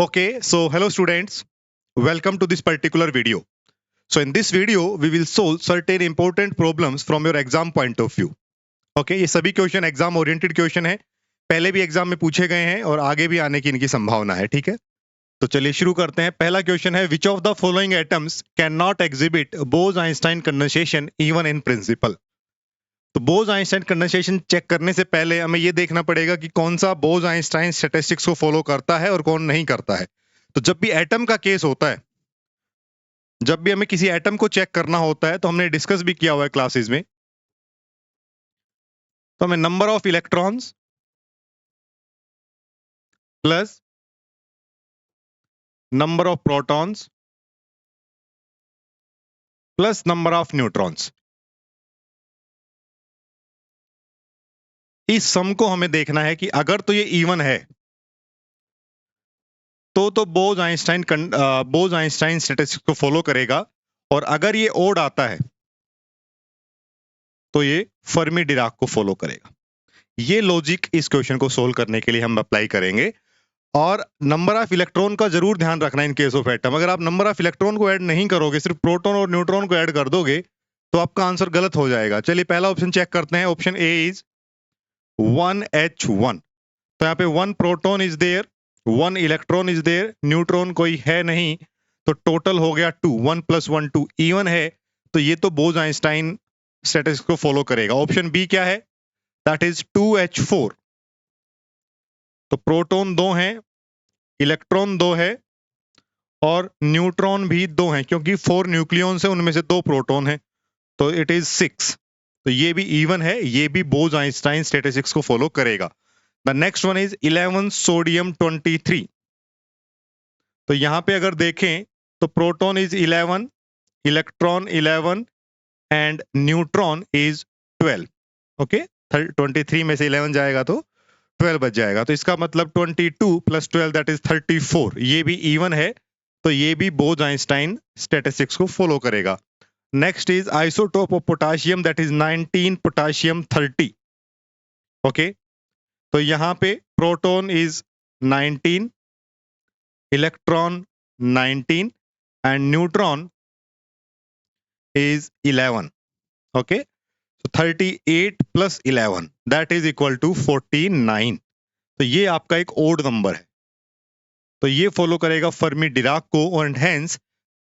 Okay, so hello students, welcome to this particular video. So in this video, we will solve certain important problems from your exam point of view. Okay, ये सभी question exam oriented question है, पहले भी exam में पूछे गए हैं और आगे भी आने की इनकी संभावना है, ठीक है? तो चलिए शुरू करते हैं। पहला क्वेश्चन है, which of the following atoms can not exhibit Bhoj Einstein condensation even in principle. तो बोज आइंस्टाइन कंडेंसेशन चेक करने से पहले हमें ये देखना पड़ेगा कि कौन सा बोज आइंस्टाइन स्टैटिस्टिक्स को फॉलो करता है और कौन नहीं करता है। तो जब भी एटम का केस होता है, जब भी हमें किसी एटम को चेक करना होता है, तो हमने डिस्कस भी किया हुआ है क्लासेस में, तो हमें number of electrons plus number of protons plus number of neutrons, इस सम को हमें देखना है कि अगर तो ये इवन है तो बोज आइंस्टाइन स्टैटिस्टिक्स को फॉलो करेगा, और अगर ये ओड आता है तो ये फर्मी डिराक को फॉलो करेगा। ये लॉजिक इस क्वेश्चन को सोल्व करने के लिए हम अप्लाई करेंगे। और नंबर ऑफ इलेक्ट्रॉन का जरूर ध्यान रखना इन केस ऑफ एटम। अगर आप नंबर ऑफ इलेक्ट्रॉन को ऐड नहीं करोगे, सिर्फ प्रोटॉन और न्यूट्रॉन को ऐड कर दोगे, तो आपका आंसर गलत हो जाएगा। चलिए पहला ऑप्शन चेक करते हैं। Option A is 1H1। तो यहाँ पे 1 proton is there, 1 electron is there, neutron कोई है नहीं, तो टोटल हो गया 2। 1 + 1 2 इवन है, तो ये तो बोज आइंस्टाइन स्टैटिस्टिक्स को फॉलो करेगा। ऑप्शन बी क्या है? That is 2H4। तो प्रोटॉन 2 हैं, इलेक्ट्रॉन 2 है और न्यूट्रॉन भी 2 हैं, क्योंकि 4 न्यूक्लियॉन्स है, उनमें से 2 प्रोटॉन है, तो इट इज 6। तो ये भी इवन है, ये भी बोज आइंस्टाइन स्टैटिस्टिक्स को फॉलो करेगा। The next one is 11 sodium 23। तो यहां पे अगर देखें तो proton is 11, electron 11 and neutron is 12। Okay, 23 में से 11 जाएगा तो 12 बच जाएगा, तो इसका मतलब 22 + 12 दैट इज 34। ये भी इवन है, तो ये भी बोज आइंस्टाइन स्टैटिस्टिक्स को फॉलो करेगा। Next is isotope of potassium, that is 19 potassium 30। Okay, तो यहां पे proton is 19, electron 19 and neutron is 11। Okay, so 38 + 11 that is equal to 49। तो ये आपका एक ओड नंबर है, तो ये फॉलो करेगा फर्मी डिराक को, और hence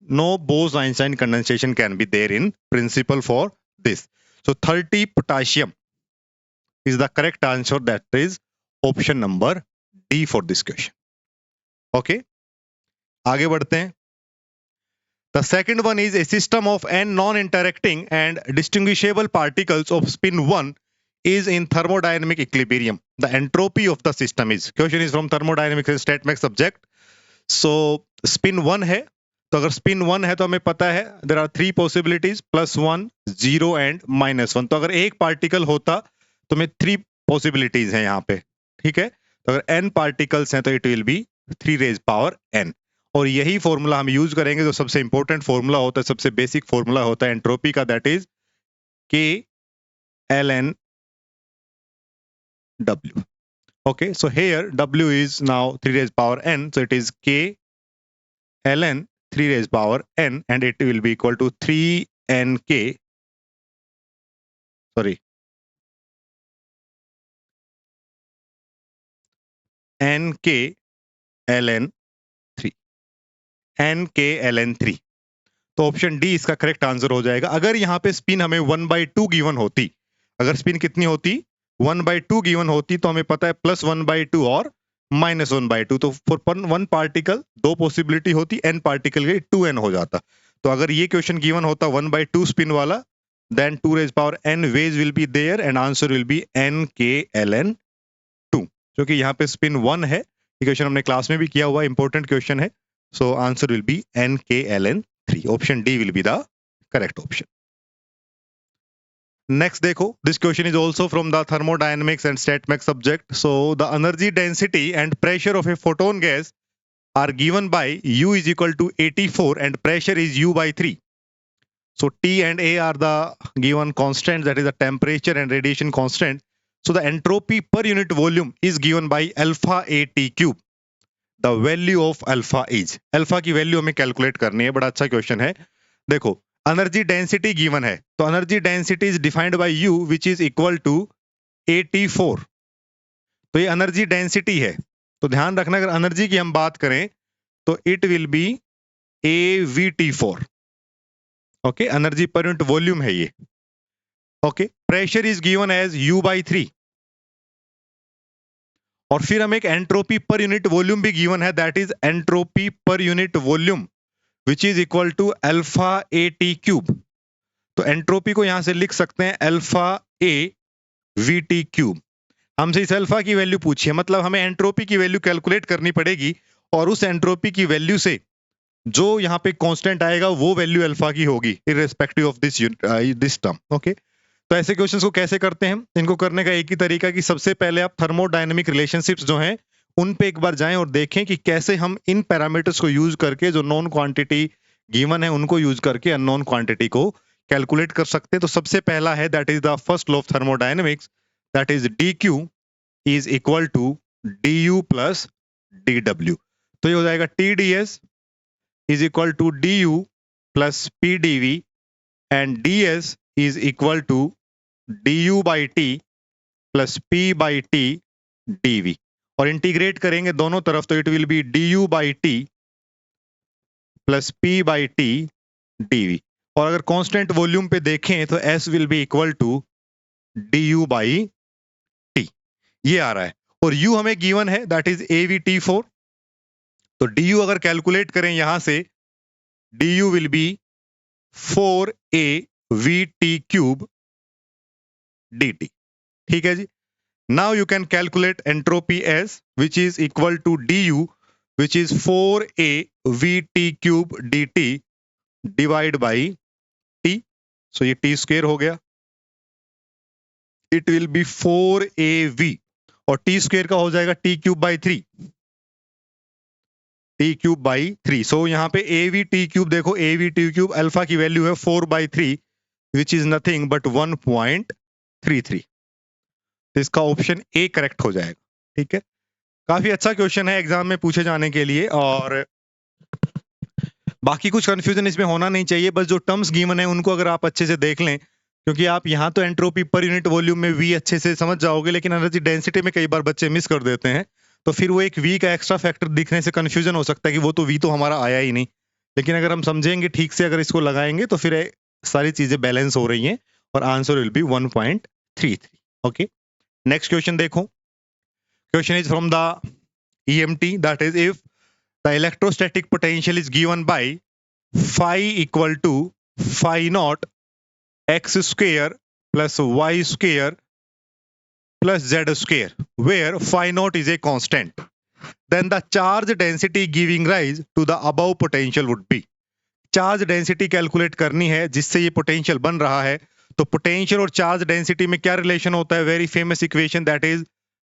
no Bose Einstein condensation can be there in principle for this. So 30 potassium is the correct answer, that is option number D for this question. Okay, आगे बढ़ते हैं। The second one is a system of n non-interacting and distinguishable particles of spin 1 is in thermodynamic equilibrium. The entropy of the system is, question is from thermodynamics and StatMax subject. So spin 1 है, तो अगर spin 1 है तो हमें पता है there are 3 possibilities, +1, 0 and -1। तो अगर एक पार्टिकल होता तो हमें 3 possibilities हैं यहाँ पे, ठीक है? तो अगर n particles हैं तो it will be 3⁻n। और यही फॉर्मूला हम यूज करेंगे, जो सबसे इंपॉर्टेंट फॉर्मूला होता है, सबसे बेसिक फॉर्मूला होता है एंट्रोपी का, that is K ln W। Okay, so here W is now 3⁻n, so it is K ln 3⁻n and it will be equal to 3nk, sorry, nk ln 3, nk ln 3। तो option D इसका correct answer हो जाएगा। अगर यहाँ पे spin हमें 1/2 given होती, अगर स्पिन कितनी होती 1/2 गिवन होती, तो हमें पता है +1/2 और -1/2, तो फॉर 1 पार्टिकल 2 पॉसिबिलिटी होती, n पार्टिकल के 2n हो जाता। तो अगर ये क्वेश्चन गिवन होता 1/2 स्पिन वाला, then 2⁻n ways will be there and answer will be nk ln 2। क्योंकि यहाँ पे स्पिन 1 है, ये क्वेश्चन हमने क्लास में भी किया हुआ, इंपॉर्टेंट क्वेश्चन है। So answer will be nk ln 3। Option D will be the correct option. Next देखो, this question is also from the thermodynamics and stat mechs subject. So the energy density and pressure of a photon gas are given by U is equal to 84 and pressure is U/3. So T and A are the given constants, that is the temperature and radiation constant. So the entropy per unit volume is given by alpha AT cube. The value of alpha is, alpha की value हमें calculate करनी है। बड़ा अच्छा question है। देखो energy density given है, तो energy density is defined by U which is equal to 84। तो ये एनर्जी डेंसिटी है, तो ध्यान रखना अगर एनर्जी की हम बात करें तो it will be AVT4। Okay, energy per unit volume है ये। Okay, pressure is given as U/3, और फिर हमें एक एंट्रोपी पर यूनिट वॉल्यूम भी गिवन है, that is entropy per unit volume which is equal to alpha AT3। तो entropy को यहां से लिख सकते हैं अल्फा AVT3। हमसे इस अल्फा की वैल्यू पूछी है, मतलब हमें एंट्रोपी की वैल्यू कैलकुलेट करनी पड़ेगी, और उस एंट्रोपी की वैल्यू से जो यहाँ पे कांस्टेंट आएगा वो वैल्यू अल्फा की होगी, irrespective of this term. Okay, तो ऐसे क्वेश्चंस को कैसे करते हैं? इनको करने का एक ही तरीका कि सबसे पहले आप थर्मोडायनेमिक रिलेशनशिप्स जो हैं उन पे एक बार जाएं और देखें कि कैसे हम इन पैरामीटर्स को यूज करके जो नॉन क्वांटिटी गिवन है उनको यूज करके अननोन क्वांटिटी को कैलकुलेट कर सकते हैं। तो सबसे पहला है that is the first law of thermodynamics, that is dq is equal to du plus dw। तो ये हो जाएगा TdS is equal to du plus pdv and ds is equal to du by t plus p by t dv। और integrate करेंगे दोनों तरफ तो it will B du by t plus p by t dv। और अगर constant volume पे देखें तो s will be equal to du by t, ये आ रहा है। और u हमें गिवन है दैट इज AVT4। तो du अगर कैलकुलेट करें यहां से du will be 4AVT³ dt। ठीक है जी। Now you can calculate entropy S which is equal to du which is 4AVT³ dt divide by t। सो ये t स्क्वायर हो गया, इट विल बी 4AV, और t स्क्वायर का हो जाएगा t³ बाई 3। सो यहाँ पे AVT³ देखो, AVT³ अल्फा की वैल्यू है 4/3 विच इज नथिंग बट 1.33। तो इसका ऑप्शन ए करेक्ट हो जाएगा। ठीक है, काफी अच्छा क्वेश्चन है एग्जाम में पूछे जाने के लिए, और बाकी कुछ कंफ्यूजन इसमें होना नहीं चाहिए। बस जो टर्म्स गिवन है उनको अगर आप अच्छे से देख लें, क्योंकि आप यहाँ तो एंट्रोपी पर यूनिट वॉल्यूम में V अच्छे से समझ जाओगे, लेकिन एनर्जी डेंसिटी में कई बार बच्चे मिस कर देते हैं, तो फिर वो एक V का एक्स्ट्रा फैक्टर दिखने से कंफ्यूजन हो सकता है कि वो तो V तो हमारा आया ही नहीं। लेकिन अगर हम समझेंगे ठीक से, अगर इसको लगाएंगे तो फिर सारी चीजें बैलेंस हो रही हैं और answer will be 1.33। Okay, next question देखो। Question is from the EMT, that is if the electrostatic potential is given by phi equal to phi naught x square plus y square plus z square, where phi naught is a constant, then the charge density giving rise to the above potential would be। Charge density calculate करनी है जिससे ये potential बन रहा है। तो potential और charge density में क्या रिलेशन होता है? Very famous equation, that is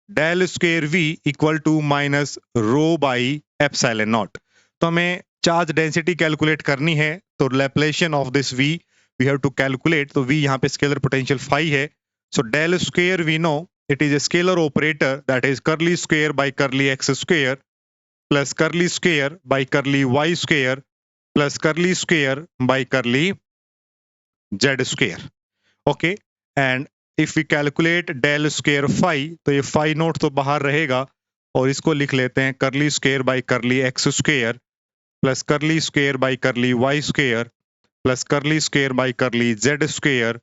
del square V equal to minus rho by epsilon naught. तो हमें चार्ज डेंसिटी कैलकुलेट करनी है, तो laplacian of this V we have to calculate. तो V यहाँ पे स्केलर पोटेंशियल फाई है, so del square we know it is a scalar operator, that is curly square by curly x square plus curly square by curly y square plus curly square by curly Z square. Okay, and if we calculate del square phi, तो ये phi note तो बाहर रहेगा, और इसको लिख लेते हैं curly square by curly x square plus curly square by curly y square plus curly square by curly Z square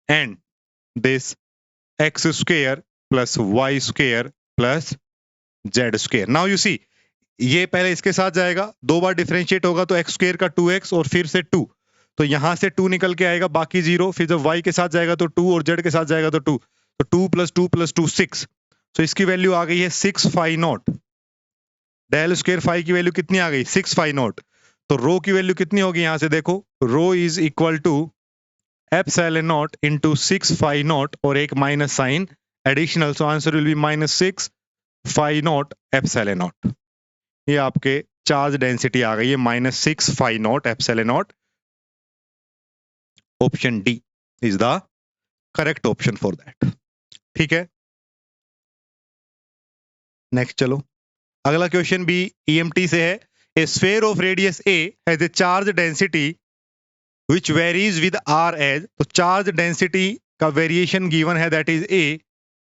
and this x square plus Y square plus z square. Now you see, ये पहले इसके साथ जाएगा, दो बार differentiate होगा तो x square का 2x और फिर से 2, तो यहां से 2 निकल के आएगा, बाकी 0। फिर जब y के साथ जाएगा तो 2 और z के साथ जाएगा तो 2, तो 2 प्लस 2 प्लस 2 6। तो इसकी वैल्यू आ गई है 6 phi naught. Del square phi की वैल्यू कितनी आ गई? 6 फाई नॉट। तो रो की वैल्यू कितनी होगी यहां से देखो, rho is equal to epsilon naught into 6 phi naught और एक minus sign additional, so answer will be -6 phi naught epsilon naught. ये आपके चार्ज डेंसिटी आ गई है -6 phi naught epsilon naught. Option D is the correct option for that. ठीक है, next चलो। अगला क्वेश्चन भी EMT से है। ए sphere of radius a has a charge density which varies with r as, तो चार्ज डेंसिटी का वेरिएशन गिवन है, that is a,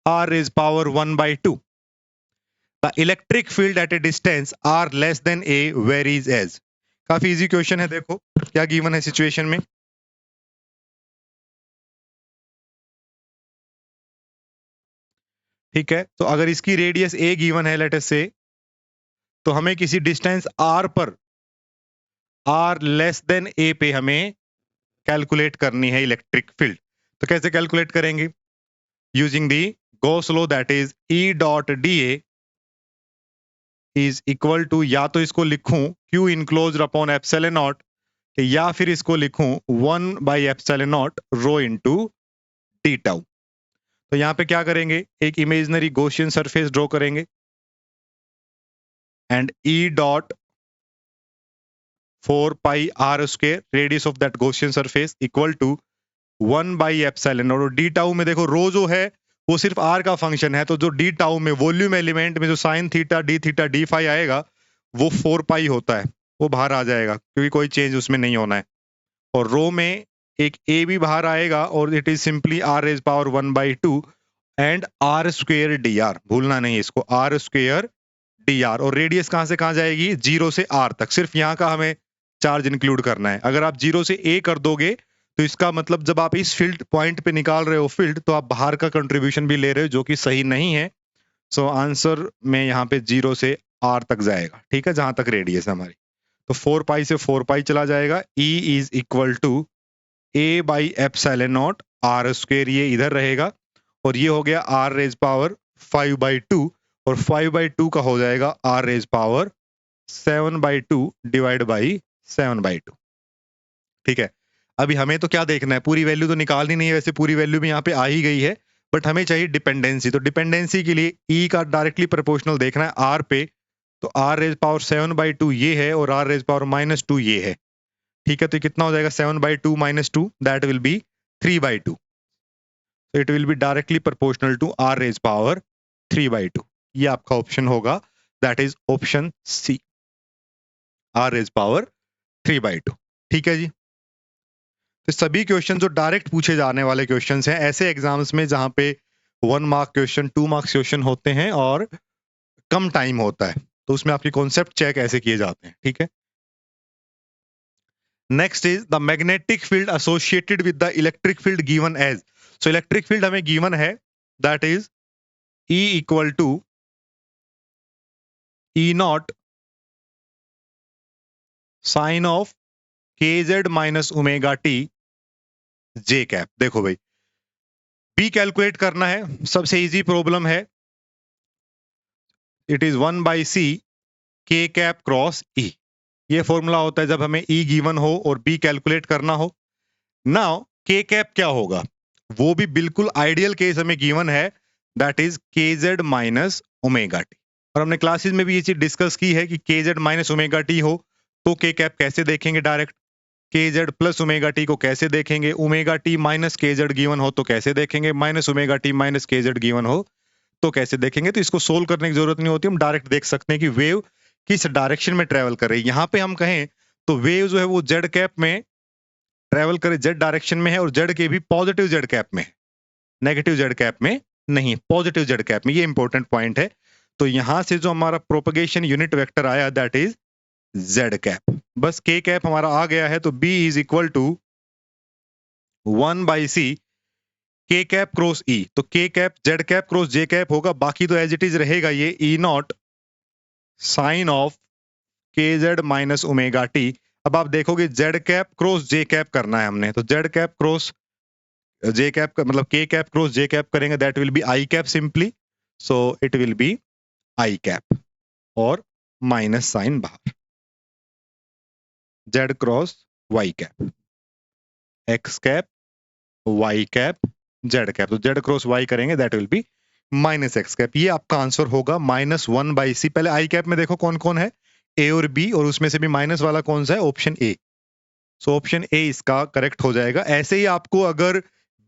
r is power 1/2. The electric field at a distance r less than a varies as. काफी easy question है, देखो क्या given है situation में। ठीक है, तो अगर इसकी रेडियस a गिवन है लेट अस से, तो हमें किसी डिस्टेंस r पर r लेस देन a पे हमें कैलकुलेट करनी है इलेक्ट्रिक फील्ड। तो कैसे कैलकुलेट करेंगे? Using the Gauss law, that is E dot dA is equal to, या तो इसको लिखूं Q enclosed upon epsilon naught, या फिर इसको लिखूं 1/एप्सिलॉन naught rho into d tau. तो यहां पे क्या करेंगे, एक इमेजिनरी गॉसियन सरफेस ड्रॉ करेंगे and E dot 4 pi r square radius of that Gaussian surface equal to 1/एप्सिलॉन। और डी टाउ में देखो रो जो है वो सिर्फ r का फंक्शन है, तो जो डी टाउ में वॉल्यूम एलिमेंट में जो sine theta D theta D phi आएगा वो 4 पाई होता है, वो बाहर आ जाएगा क्योंकि कोई चेंज उसमें नहीं होना है। और रो में एक a भी बाहर आएगा और it is simply r is power 1/2 and r square D R, भूलना नहीं इसको, r स्क्वायर डी आर। और रेडियस कहां से कहां जाएगी? 0 से r तक, सिर्फ यहां का हमें चार्ज इंक्लूड करना है। अगर आप 0 से a कर दोगे तो इसका मतलब जब आप इस फील्ड पॉइंट पे निकाल रहे हो फील्ड, तो आप बाहर का कंट्रीब्यूशन भी ले रहे हो जो कि सही नहीं है। सो आंसर में यहाँ पे 0 से r तक जाएगा, ठीक है, जहां तक रेडियस है हमारी। तो 4 पाई से 4 पाई चला जाएगा, E इज इक्वल टू a/एप्सिलॉन नॉट r स्क्वायर, ये इधर रहेगा, और ये हो गया r रेज पावर 5/2, और 5/2 का हो जाएगा r raise power 7/2 divide by 7/2। ठीक है, अभी हमें तो क्या देखना है, पूरी वैल्यू तो निकालनी नहीं है, वैसे पूरी वैल्यू भी यहाँ पे आ ही गई है, बट हमें चाहिए डिपेंडेंसी। तो डिपेंडेंसी के लिए E का डायरेक्टली प्रोपोर्शनल देखना है R पे, तो R रेज पावर 7/2 ये है और R रेज पावर -2 ये है। ठीक है, तो कितना हो जाएगा 7/2 -2, दैट विल बी 3/2। तो it will be directly proportional to R raise power 3/2। ये आपका ऑप्शन होगा, that is option C, R raise power 3/2। ठीक है जी, तो सभी क्वेश्चन जो डायरेक्ट पूछे जाने वाले क्वेश्चंस हैं ऐसे एग्जाम्स में जहां पे 1 मार्क क्वेश्चन 2 मार्क्स क्वेश्चन होते हैं और कम टाइम होता है, तो उसमें आपके कॉन्सेप्ट चेक ऐसे किए जाते हैं। ठीक है, next is the magnetic field associated with the electric field given as. So electric field हमें गिवन है, that is E equal to E0 sign of kz minus omega T J cap. देखो भाई, बी कैलकुलेट करना है, सबसे easy problem है, it is 1/c k cap cross E। ये formula होता है जब हमें E गिवन हो और B कैलकुलेट करना हो। नाउ k कैप क्या होगा, वो भी बिल्कुल आइडियल केस हमें गिवन है, that is kz minus omega T. और हमने क्लासेस में भी ये चीज डिस्कस की है कि kz माइनस ओमेगा टी हो तो k कैप कैसे देखेंगे, direct kz plus omega T को कैसे देखेंगे, omega T minus kz given हो तो कैसे देखेंगे, minus omega T minus kz given हो तो कैसे देखेंगे। तो इसको सोल्व करने की जरूरत नहीं होती, हम डायरेक्ट देख सकते हैं कि वेव किस डायरेक्शन में ट्रेवल कर रही है। यहाँ पे हम कहें तो वेव जो है वो जेड कैप में ट्रेवल करे, जेड डायरेक्शन में है, और जेड के भी पॉजिटिव जेड कैप में है, नेगेटिव जेड कैप में नहीं, पॉजिटिव जेड कैप में। ये इंपॉर्टेंट पॉइंट है। तो यहां से जो हमारा प्रोपगेशन यूनिट वेक्टर आया दैट इज जेड कैप, बस के कैप हमारा आ गया है, तो B is equal to 1/c के कैप क्रॉस ई। तो K cap Z cap cross J cap होगा, बाकी तो एज इट इज रहेगा ये E0 sign of kz minus omega T. अब आप देखोगे Z cap cross J cap करना है हमने, तो Z cap cross J cap का मतलब K cap cross J cap करेंगे, that will be I cap simply, so it will be I cap और माइनस साइन बाहर, Z cross Y cap, x cap Y cap Z cap, तो Z cross Y करेंगे that will be minus X cap. ये आपका answer होगा -1/c। पहले आई cap में देखो कौन कौन है, ए और बी, और उसमें से भी माइनस वाला कौन सा है, option A. So option A इसका करेक्ट हो जाएगा। ऐसे ही आपको अगर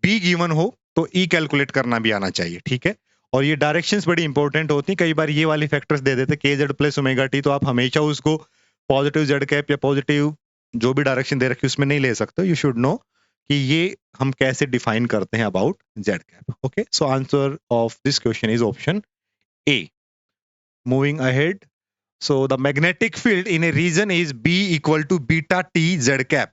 बी गिवन हो तो ई कैलकुलेट करना भी आना चाहिए, ठीक है। और ये डायरेक्शंस बड़ी इंपॉर्टेंट होती हैं। कई बार ये वाली फैक्टर्स दे देते के जेड प्लस ओमेगा टी, तो आप हमेशा उसको पॉजिटिव जेड कैप या पॉजिटिव जो भी डायरेक्शन दे रखी है उसमें नहीं ले सकते। यू शुड नो कि ये हम कैसे डिफाइन करते हैं about Z cap. Okay, so answer of this question is option A. Moving ahead, so the magnetic field in a region is B equal to beta T Z cap.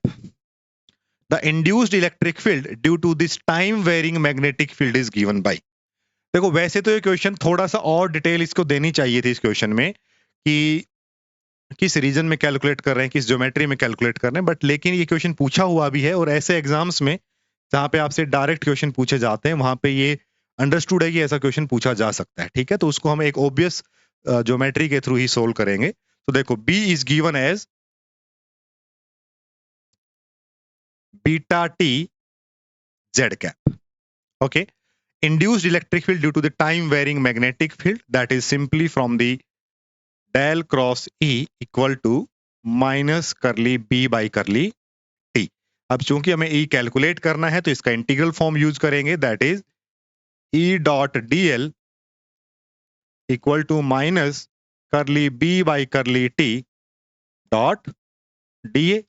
The induced electric field due to this time varying magnetic field is given by. देखो वैसे तो ये question थोड़ा सा और detail इसको देनी चाहिए थी इस क्वेश्चन में कि किस रीजन में कैलकुलेट कर रहे हैं, किस ज्योमेट्री में कैलकुलेट कर रहे हैं, बट लेकिन ये क्वेश्चन पूछा हुआ भी है और ऐसे एग्जाम्स में जहां पे आपसे डायरेक्ट क्वेश्चन पूछे जाते हैं वहां पे ये अंडरस्टूड है कि ऐसा क्वेश्चन पूछा जा सकता है। ठीक है, तो उसको हम एक ऑब्वियस ज्योमेट्री के थ्रू ही सोल्व करेंगे। तो देखो B is given as beta T Z cap. Okay, induced electric field due to the time varying magnetic field, that is simply from the del cross E equal to minus curly B by curly T। अब चूंकि हमें E calculate करना है तो इसका integral form use करेंगे, that is E dot DL equal to minus curly B by curly T dot DA।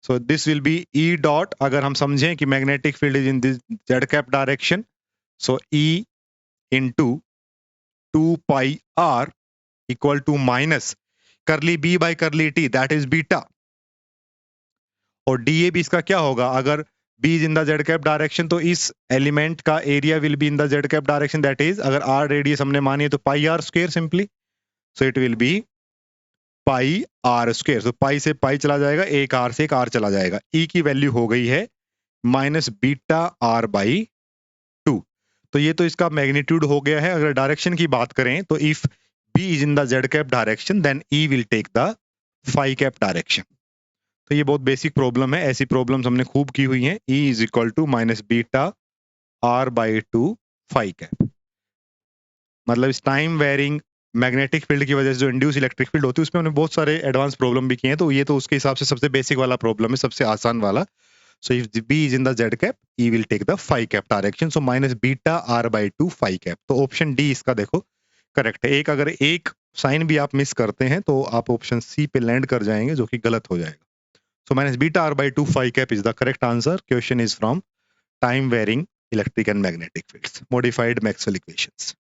So this will be E dot, अगर हम समझें कि magnetic field is in this Z cap direction, so E into 2 pi r equal to minus curly b by curly t, that is beta। और dA भी इसका क्या होगा, अगर b is in the z cap direction तो इस element का area will be in the z cap direction, that is अगर r रेडियस हमने मानी है तो पाई r square simply, so it will B pi r square. तो पाई से पाई चला जाएगा, एक r से एक r चला जाएगा। E की वैल्यू हो गई है माइनस बीटा r बाई 2। तो ये तो इसका मैग्नीट्यूड हो गया है। अगर डायरेक्शन की बात करें तो if B is in the z cap direction then E will take the phi cap direction। तो ये बहुत बेसिक प्रॉब्लम है, ऐसी प्रॉब्लम्स हमने खूब की हुई हैं। E is equal to minus beta R by 2 phi cap। मतलब इस टाइम वेरिंग मैग्नेटिक फील्ड की वजह से जो इंड्यूस इलेक्ट्रिक फील्ड होती है उसमें हमने बहुत सारे एडवांस प्रॉब्लम भी किए हैं, तो ये तो उसके हिसाब से सबसे बेसिक वाला प्रॉब्लम है, सबसे आसान वाला। So if the B is in the Z cap, E will take the phi cap direction. So minus beta R by 2 phi cap। तो ऑप्शन डी इसका देखो करेक्ट है। एक अगर एक साइन भी आप मिस करते हैं तो आप ऑप्शन सी पे लैंड कर जाएंगे, जो कि गलत हो जाएगा। So minus beta R by 2 phi cap is the correct answer। Question is from time varying electric and magnetic fields, modified Maxwell equations।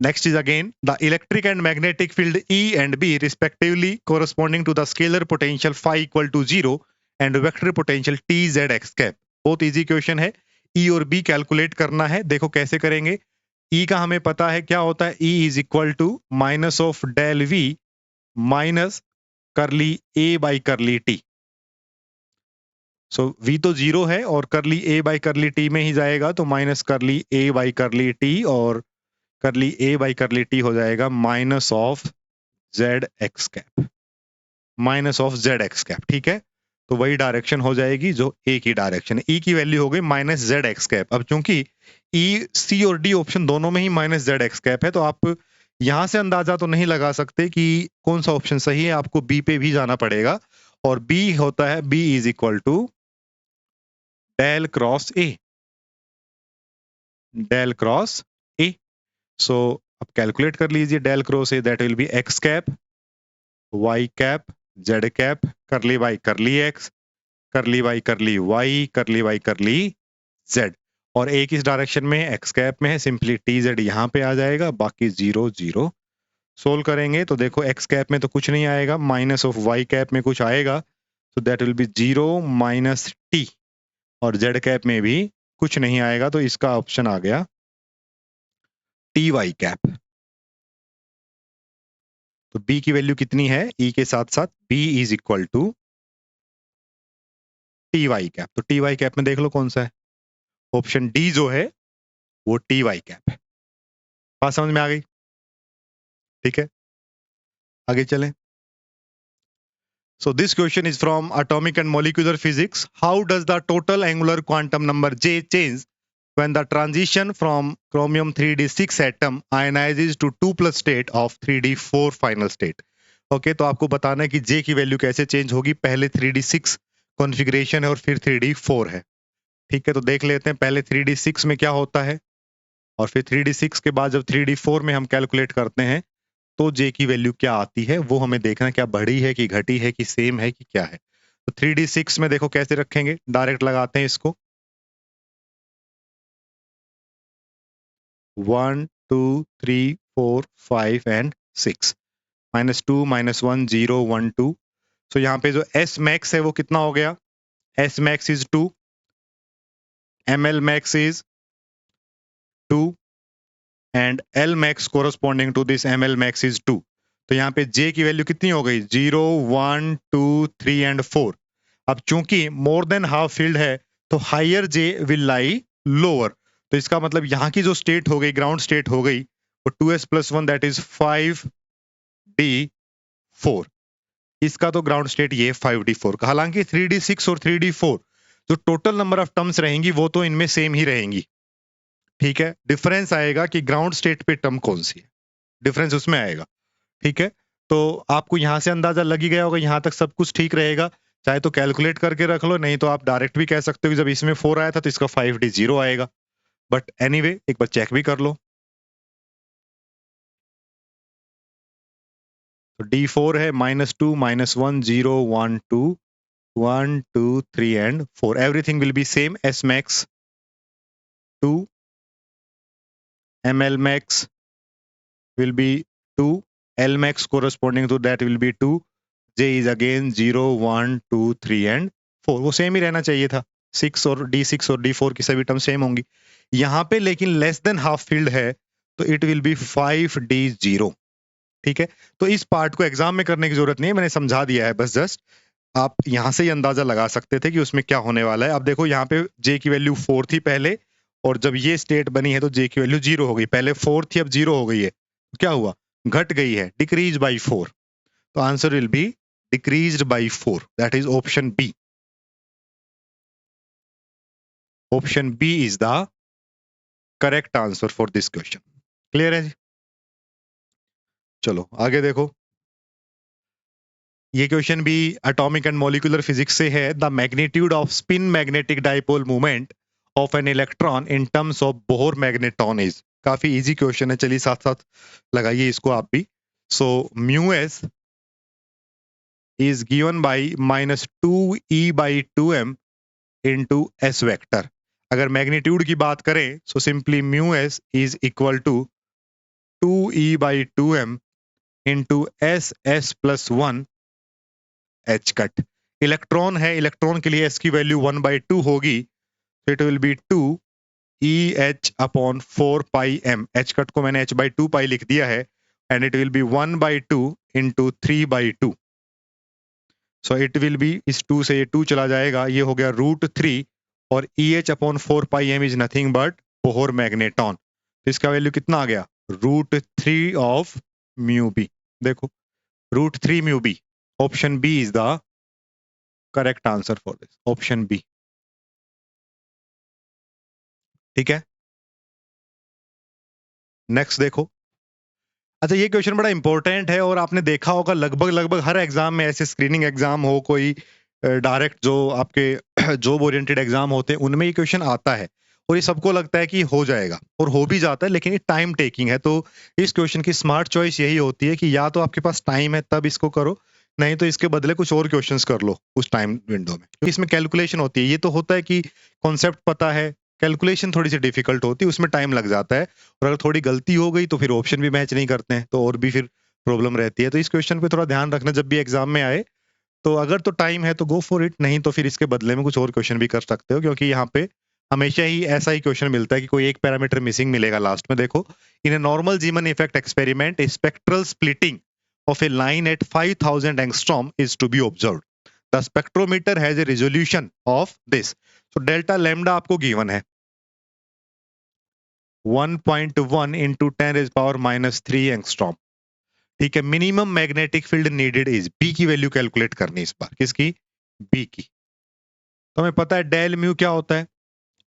Next is again the electric and magnetic field E and B respectively corresponding to the scalar potential phi equal to 0 and vector potential TZX cap। बहुत easy question है। E और B calculate करना है। देखो कैसे करेंगे। E का हमें पता है क्या होता है, E is equal to minus of del V minus curly A by curly T। So V तो 0 है और करली A बाई करली T में ही जाएगा, तो minus curly A by curly T और करली A बाई करली T हो जाएगा minus of Z x cap, minus of Z x cap. ठीक है, तो वही डायरेक्शन हो जाएगी जो ए की डायरेक्शन है। ई की वैल्यू हो गई माइनस जेड एक्स कैप। अब चूंकि ई सी और डी ऑप्शन दोनों में ही माइनस जेड एक्स कैप है, तो आप यहां से अंदाजा तो नहीं लगा सकते कि कौन सा ऑप्शन सही है, आपको बी पे भी जाना पड़ेगा। और बी होता है B is equal to del cross A, del cross A. So अब कैलकुलेट कर लीजिए del cross A, that will be x cap Y cap Z cap curly y curly x curly y curly y curly y curly z. और एक इस direction में x cap में है, simply T Z यहाँ पे आ जाएगा, बाकी 0 0। सोल्व करेंगे तो देखो एक्स कैप में तो कुछ नहीं आएगा, माइनस ऑफ वाई कैप में कुछ आएगा, तो that will B 0 minus T. और जेड कैप में भी कुछ नहीं आएगा, तो इसका ऑप्शन आ गया टी वाई कैप। तो बी की वैल्यू कितनी है, ई के साथ साथ B is equal to T Y cap. तो टी वाई कैप में देख लो कौन सा है, ऑप्शन डी जो है वो टी वाई कैप है। बात समझ में आ गई? ठीक है, आगे चलें। So this question is from atomic and molecular physics। How does the total angular quantum number J change when the transition from chromium 3d6 atom ionizes to 2+ state of 3d4 final state? Okay, तो आपको बताना है कि J की value कैसे change होगी। पहले 3d6 configuration है और फिर 3d4 है। ठीक है, तो देख लेते हैं पहले 3D6 में क्या होता है, और फिर 3D6 के बाद जब 3D4 में हम कैलकुलेट करते हैं तो जे की वैल्यू क्या आती है, वो हमें देखना है, क्या बढ़ी है कि घटी है कि सेम है कि क्या है। तो 3D6 में देखो कैसे रखेंगे, डायरेक्ट लगाते हैं इसको, 1 2 3 4 5 एंड 6, -2 -1 0 1 2। सो यहाँ पे जो एस मैक्स है वो कितना हो गया, S max is 2, L max is 2 and L max corresponding to this L max is 2। तो यहाँ पे जे की वैल्यू कितनी हो गई, 0 1 2 3 एंड 4। अब चूंकि मोर देन हाफ फील्ड है तो higher J will lie lower, तो इसका मतलब यहाँ की जो स्टेट हो गई, ग्राउंड स्टेट हो गई, वो 2s+1 दैट इज 5d4। इसका तो ग्राउंड स्टेट ये 5d4 का। हालांकि 3d6 और 3d4 जो टोटल नंबर ऑफ टर्म्स रहेंगी वो तो इनमें सेम ही रहेंगी, ठीक है। डिफरेंस आएगा कि ग्राउंड स्टेट पे टर्म कौन सी है, डिफरेंस उसमें आएगा, ठीक है। तो आपको यहां से अंदाजा लग ही गया होगा, यहां तक सब कुछ ठीक रहेगा। चाहे तो कैलकुलेट करके रख लो, नहीं तो आप डायरेक्ट भी कह सकते हो कि जब इसमें 4 आया था तो इसका 5d0 आएगा। बट एनीवे एक बार चेक भी कर लो। तो d4 है -2 -1 0 1 2 1 2 3 and 4, everything will be same. s max 2, ml max will be 2, l max corresponding to that will be 2, j is again 0 1 2 3 and 4, वो सेम ही रहना चाहिए था। 6 और d6 और d4 की सभी टर्म सेम होंगी यहाँ पे, लेकिन लेस देन हाफ फील्ड है तो इट विल बी 5d0, ठीक है। तो इस पार्ट को एग्जाम में करने की जरूरत नहीं है, मैंने समझा दिया है, बस जस्ट आप यहां से ही अंदाजा लगा सकते थे कि उसमें क्या होने वाला है। अब देखो यहाँ पे जे की वैल्यू 4 थी पहले, और जब ये स्टेट बनी है तो जे की वैल्यू 0 हो गई, पहले 4 थी अब 0 हो गई है, तो क्या हुआ, घट गई है, डिक्रीज बाई 4। तो answer will be decreased by 4, that is option B. Option B is the correct answer for this question. Clear है जी? चलो आगे देखो, ये क्वेश्चन भी एटॉमिक एंड मॉलिक्यूलर फिजिक्स से है। The magnitude of spin magnetic dipole movement of an electron in terms of Bohr magneton is. काफी इजी क्वेश्चन है, चलिए साथ साथ लगाइए इसको आप भी। So mu S is given by -2e/2m into S vector. अगर मैग्नीट्यूड की बात करें so simply mu S is equal to 2e/2m into s+1 H cut. Electron है, इलेक्ट्रॉन के लिए एस की वैल्यू 1/2 होगी, तो it will B 2 EH/4πm। H cut को मैंने h/2 लिख दिया है, and it will B 1/2 into 3/2। So it will B, इस 2 से ये 2 चला जाएगा, ये हो गया √3, और EH/4πm is nothing but Bohr magneton. तो इसका वैल्यू कितना आ गया, √3 ऑफ म्यू बी। देखो √3 mu B, option B is the correct answer for this, option B, ठीक है। नेक्स्ट देखो, अच्छा ये क्वेश्चन बड़ा इंपॉर्टेंट है और आपने देखा होगा लगभग लगभग हर एग्जाम में, ऐसे स्क्रीनिंग एग्जाम हो, कोई डायरेक्ट जो आपके जॉब ओरिएंटेड एग्जाम होते हैं उनमें ये क्वेश्चन आता है, और ये सबको लगता है कि हो जाएगा, और हो भी जाता है, लेकिन ये टाइम टेकिंग है। तो इस क्वेश्चन की स्मार्ट चॉइस यही होती है कि या तो आपके पास टाइम है तब इसको करो, नहीं तो इसके बदले कुछ और क्वेश्चंस कर लो उस टाइम विंडो में, क्योंकि इसमें कैलकुलेशन होती है। ये तो होता है कि कॉन्सेप्ट पता है, कैलकुलेशन थोड़ी सी डिफिकल्ट होती है, उसमें टाइम लग जाता है, और अगर थोड़ी गलती हो गई तो फिर ऑप्शन भी मैच नहीं करते हैं, तो और भी फिर प्रॉब्लम रहती है। तो इस क्वेश्चन पे थोड़ा ध्यान रखना जब भी एग्जाम में आए, तो अगर तो टाइम है तो गो फॉर इट, नहीं तो फिर इसके बदले में कुछ और क्वेश्चन भी कर सकते हो, क्योंकि यहाँ पे हमेशा ही ऐसा ही क्वेश्चन मिलता है कि कोई एक पैरामीटर मिसिंग मिलेगा लास्ट में। देखो, in a normal Zeeman effect experiment spectral splitting of a line at 5000 angstrom is to be observed. The spectrometer has a resolution of this. तो डेल्टा लैम्डा आपको गिवन है 1.1 इंटू 10⁻³ एंगस्ट्रॉम, ठीक है। Minimum magnetic field needed is, B की value calculate करनी इस बार, किसकी, B की। तो हमें पता है डेल म्यू क्या होता है,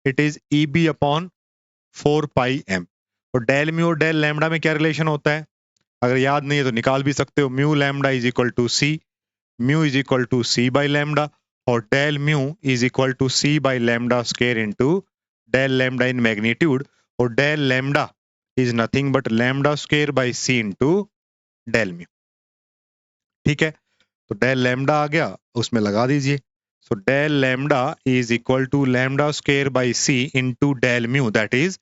इट इज EB/4πm। और डेल म्यू और डेल लैम्डा में क्या रिलेशन होता है, अगर याद नहीं है तो निकाल भी सकते हो। Mu lambda is equal to c, mu is equal to c by lambda, और del mu is equal to c by lambda square into del lambda in magnitude, और del lambda is nothing but lambda square by C into del mu. ठीक है, तो del lambda आ गया, उसमें लगा दीजिए। So del lambda is equal to lambda square by C into del mu, that is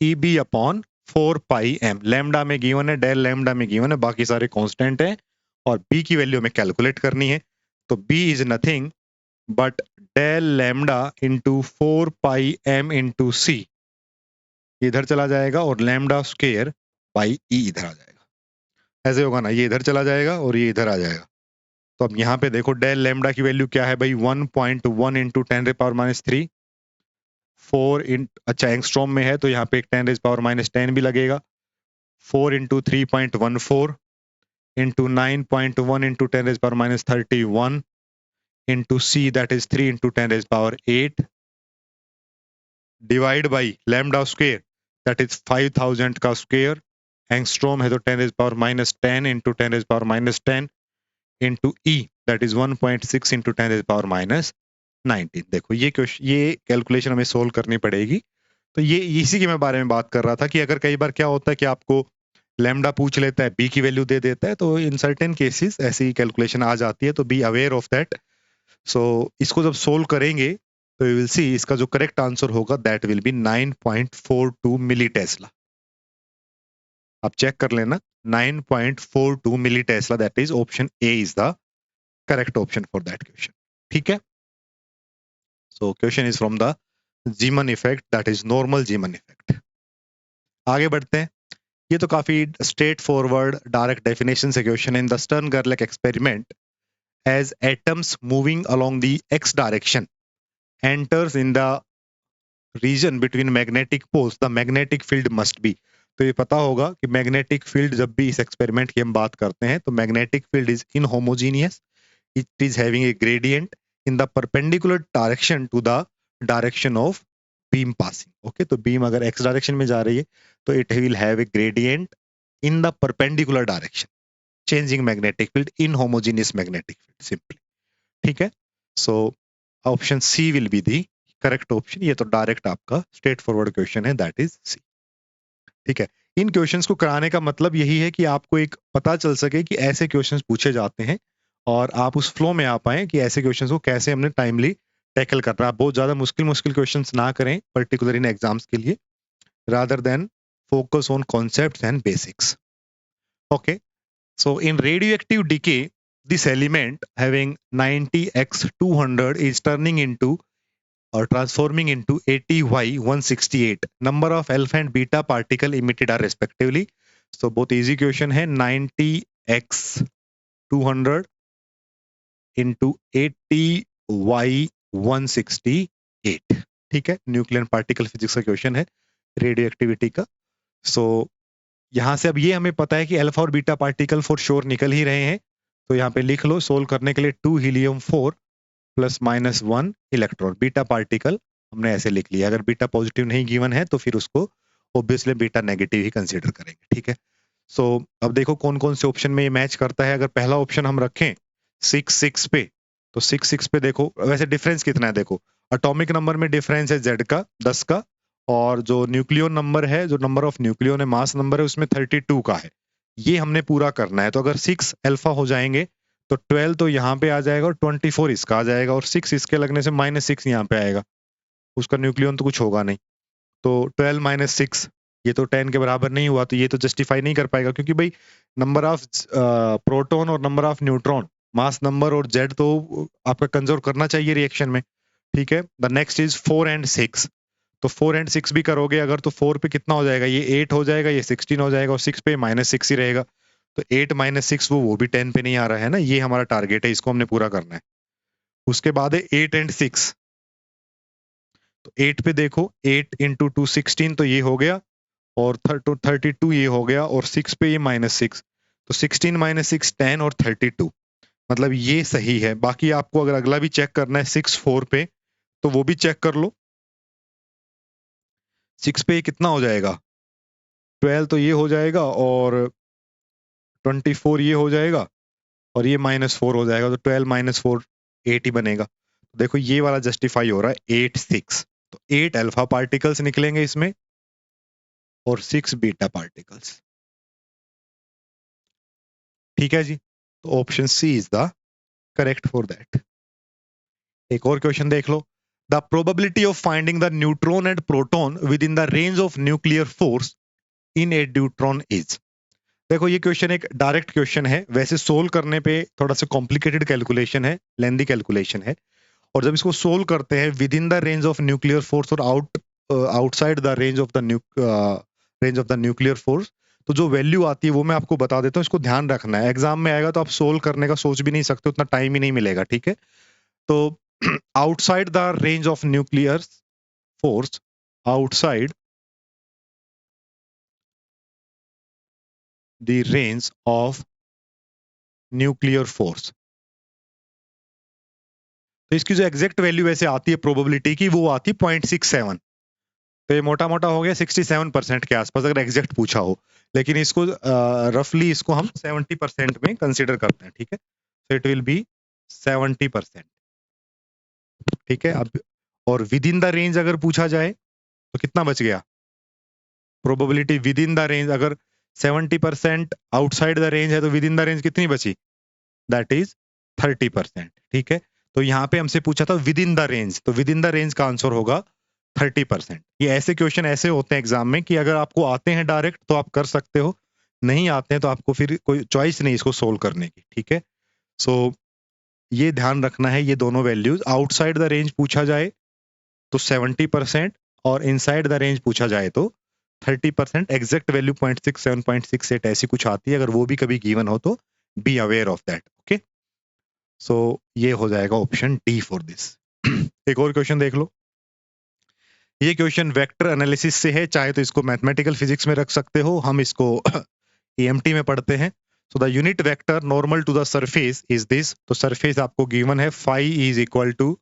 E B upon 4 pi M. Lambda में given है, del lambda में गिवन है, बाकी सारे कांस्टेंट हैं, और बी की वैल्यू हमें कैलकुलेट करनी है। तो B is nothing but del lambda into 4 pi m into c, इधर चला जाएगा, और लैम्डा स्क्वायर बाई ई इधर आ जाएगा। ऐसे होगा ना, ये इधर चला जाएगा और ये इधर आ जाएगा। तो अब यहाँ पे देखो डेल लैम्डा की वैल्यू क्या है भाई, 1.1 इंटू 10⁻³ 4 इन, अच्छा एंगस्ट्रॉम में है तो यहाँ पे एक 10⁻10 भी लगेगा। 4 into 3.14 into 9.1 into 10⁻31 into C, that is 3 into 10⁸ divide by lambda square, that is 5000 का स्क्वायर। एंगस्ट्रॉम है तो 10⁻10 into 10⁻10 into E, that is 1.6 into 10⁻19। देखो ये क्वेश्चन, ये कैलकुलेशन हमें सोल्व करनी पड़ेगी। तो ये इसी के मैं बारे में बात कर रहा था कि अगर कई बार क्या होता है कि आपको लैम्डा पूछ लेता है, बी की वैल्यू दे देता है, तो इन सर्टेन केसेस ऐसी कैलकुलेशन आ जाती है, तो बी अवेयर ऑफ दैट। सो इसको जब सोल्व करेंगे तो यू विल सी इसका जो करेक्ट आंसर होगा that will be 9.42 milli tesla. आप चेक कर लेना, 9.42 milli tesla, that is option A is the correct option for that question. ठीक है, so question is from the Zeeman effect, that is normal Zeeman effect. आगे बढ़ते हैं। ये तो काफी स्ट्रेट फॉरवर्ड डायरेक्ट डेफिनेशन से क्वेश्चन है। In the Stern Gerlach experiment, as atoms moving along the x direction enters in the region between magnetic poles, the magnetic field must be. तो ये पता होगा कि मैग्नेटिक फील्ड, जब भी इस एक्सपेरिमेंट की हम बात करते हैं तो magnetic field is inhomogeneous, it is having a gradient in the perpendicular direction to the direction of beam passing. Okay, तो बीम अगर एक्स डायरेक्शन में जा रही है तो it will have a gradient in the perpendicular direction, changing magnetic field, inhomogeneous magnetic field simply. ठीक है, so option C will be the correct option. ये तो डायरेक्ट आपका स्ट्रेट फॉरवर्ड क्वेश्चन है, दैट इज सी। ठीक है, इन क्वेश्चंस को कराने का मतलब यही है कि आपको एक पता चल सके कि ऐसे क्वेश्चंस पूछे जाते हैं, और आप उस फ्लो में आ पाए कि ऐसे क्वेश्चंस को कैसे हमने टाइमली टैकल करना है। आप बहुत ज्यादा मुश्किल मुश्किल क्वेश्चंस ना करें पर्टिकुलर इन एग्जाम्स के लिए, rather than focus on concepts and basics. Okay, so in radioactive decay, this element having 90x200 is turning into or transforming into 80y168. Number of alpha and beta particle emitted are respectively. So both easy question है, 90x200 into 80y168. ठीक है, nuclear particle physics का question है radio activity का। सो यहां से अब ये हमें पता है कि अल्फा और बीटा पार्टिकल फॉर श्योर निकल ही रहे हैं, तो यहाँ पे लिख लो सोल्व करने के लिए 2 helium 4 plus minus 1 electron. Beta particle हमने ऐसे लिख लिया, अगर बीटा पॉजिटिव नहीं गिवन है तो फिर उसको ऑब्वियसली बीटा नेगेटिव ही कंसीडर करेंगे। ठीक है, सो अब देखो कौन कौन से ऑप्शन में ये मैच करता है। अगर पहला ऑप्शन हम रखें 6 पे, तो 6 पे देखो वैसे डिफरेंस कितना है, देखो एटॉमिक नंबर में डिफरेंस है Z का 10 का, और जो न्यूक्लियन नंबर है, जो नंबर ऑफ न्यूक्लियन है, मास नंबर है, उसमें 32 का है। ये हमने पूरा करना है। तो अगर 6 अल्फा हो जाएंगे तो 12 तो यहाँ पे आ जाएगा और 24 इसका आ जाएगा, और 6 इसके लगने से -6 यहाँ पे आएगा, उसका न्यूक्लियन तो कुछ होगा नहीं। तो 12 - 6 ये तो 10 के बराबर नहीं हुआ, तो ये तो जस्टिफाई नहीं कर पाएगा, क्योंकि भाई नंबर ऑफ प्रोटॉन और number of neutron, mass number और जेड तो आपका कंजर्व करना चाहिए रिएक्शन में। ठीक है, द नेक्स्ट इज 4 and 6। तो 4 and 6 भी करोगे अगर, तो 4 पे कितना हो जाएगा, ये 8 हो जाएगा, ये 16 हो जाएगा, और 6 पे -6 ही रहेगा। तो 8 - 6 वो भी 10 पे नहीं आ रहा है ना, ये हमारा टारगेट है, इसको हमने पूरा करना है। उसके बाद है 8 and 6। तो 8 पे देखो 8 × 2 16, तो ये हो गया, और 32 ये हो गया, और 6 पे ये -6, तो 16 - 6 10 और 32, मतलब ये सही है। बाकी आपको अगर अगला भी चेक करना है 6 4 पे, तो वो भी चेक कर लो। 6 पे कितना हो जाएगा, 12 तो ये हो जाएगा, और 24 ये हो जाएगा, और ये -4 हो जाएगा, तो 12 - 4 8 ही बनेगा। देखो ये वाला जस्टिफाई हो रहा है 8 6, तो 8 अल्फा पार्टिकल्स निकलेंगे इसमें और 6 बीटा पार्टिकल्स। ठीक है जी, तो option C is the correct for that. एक और क्वेश्चन देख लो, the probability of finding the neutron and proton within the range of nuclear force in a neutron is. देखो ये क्वेश्चन एक डायरेक्ट क्वेश्चन है, वैसे सोल्व करने पे थोड़ा सा कॉम्प्लिकेटेड कैलकुलेशन है, लेंदी कैलकुलेशन है, और जब इसको सोल्व करते हैं within the range of nuclear force और outside the range of the nuclear force, तो जो वैल्यू आती है वो मैं आपको बता देता हूँ, इसको ध्यान रखना है, एग्जाम में आएगा तो आप सोल्व करने का सोच भी नहीं सकते, उतना टाइम ही नहीं मिलेगा। ठीक है, तो outside the range of nuclear force, outside the range of nuclear force, तो इसकी जो एग्जैक्ट वैल्यू वैसे आती है प्रोबेबिलिटी की, वो आती है 0.67, तो ये मोटा मोटा हो गया 67% के आसपास अगर एग्जैक्ट पूछा हो, लेकिन इसको रफली इसको हम 70% में कंसीडर करते हैं। ठीक है, तो इट विल बी 70%। ठीक है, अब और विद इन द रेंज अगर पूछा जाए तो कितना बच गया, probability with in the range, अगर 70% आउटसाइड द रेंज है तो विद इन द रेंज कितनी बची, दैट इज 30%। ठीक है, तो यहाँ पे हमसे पूछा था विद इन द रेंज, तो विद इन द रेंज का आंसर होगा 30%। ये ऐसे क्वेश्चन ऐसे होते हैं एग्जाम में कि अगर आपको आते हैं डायरेक्ट तो आप कर सकते हो, नहीं आते हैं तो आपको फिर कोई चॉइस नहीं इसको सोल्व करने की। ठीक है, सो ये ध्यान रखना है, ये दोनों वैल्यूज, आउटसाइड द रेंज पूछा जाए तो 70% और इनसाइड द रेंज पूछा जाए तो 30%। एग्जैक्ट वैल्यू 0.67 0.68 ऐसी कुछ आती है, अगर वो भी कभी गिवन हो तो be aware of that. Okay, so ये हो जाएगा ऑप्शन डी फॉर दिस। एक और क्वेश्चन देख लो, ये क्वेश्चन वेक्टर एनालिसिस से है, चाहे तो इसको मैथमेटिकल फिजिक्स में रख सकते हो, हम इसको ईएमटी में पढ़ते हैं। So the unit vector normal to the surface is this, तो सरफेस आपको गिवन है phi is equal to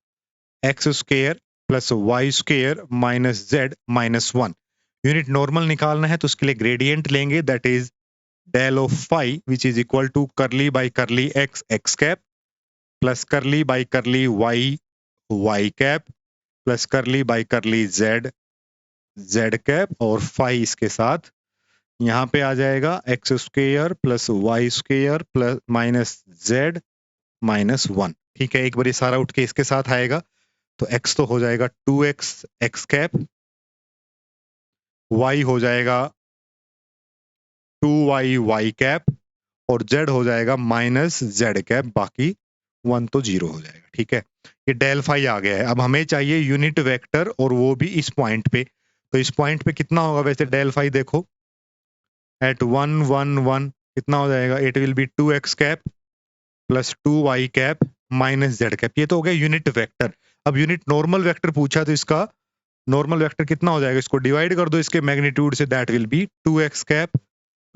X square plus Y square minus Z minus 1। Unit normal निकालना है तो उसके लिए ग्रेडियंट लेंगे, that is del of phi which is equal to curly by curly X X cap plus curly by curly Y Y cap plus curly by curly Z Z cap, और phi इसके साथ यहाँ पे आ जाएगा X square plus Y square plus minus Z minus 1। ठीक है, एक बार ये सारा उठ के इसके साथ आएगा, तो x तो हो जाएगा 2x एक्स कैप, y हो जाएगा 2y वाई कैप, और z हो जाएगा माइनस जेड कैप, बाकी 1 तो 0 हो जाएगा। ठीक है, ये डेल फाई आ गया है। अब हमें चाहिए यूनिट वेक्टर, और वो भी इस पॉइंट पे, तो इस पॉइंट पे कितना होगा वैसे डेल फाई, देखो एट 1 1 1 कितना हो जाएगा, it will be 2x cap plus 2y cap minus Z cap, ये तो हो गया यूनिट वेक्टर। अब यूनिट नॉर्मल वेक्टर पूछा तो इसका नॉर्मल वेक्टर कितना हो जाएगा, इसको डिवाइड कर दो इसके मैग्नीट्यूड से, that will be 2x cap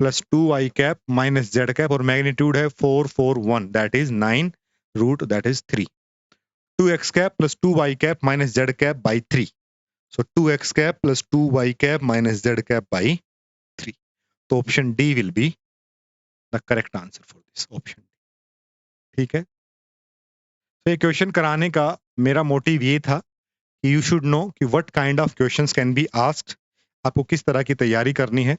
plus 2y cap minus Z cap, और मैग्नीट्यूड है 4 4 1, that is 9 root that is 3। 2x cap plus 2y cap minus Z cap by 3, so 2x cap plus 2y cap minus Z cap by 3, तो option D will be the correct answer for this option. ठीक है, तो ये question कराने का मेरा motive ये था कि यू शुड नो कि what kind of questions can be asked, आपको किस तरह की तैयारी करनी है।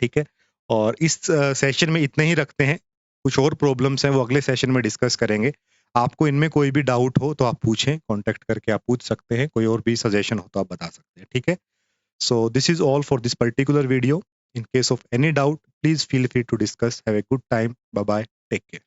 ठीक है, और इस सेशन में इतने ही रखते हैं, कुछ और प्रॉब्लम्स हैं वो अगले सेशन में डिस्कस करेंगे। आपको इनमें कोई भी डाउट हो तो आप पूछें, कांटेक्ट करके आप पूछ सकते हैं, कोई और भी सजेशन हो तो आप बता सकते हैं। ठीक है, so this is all for this particular video. In case of any doubt please feel free to discuss. Have a good time, bye bye, take care.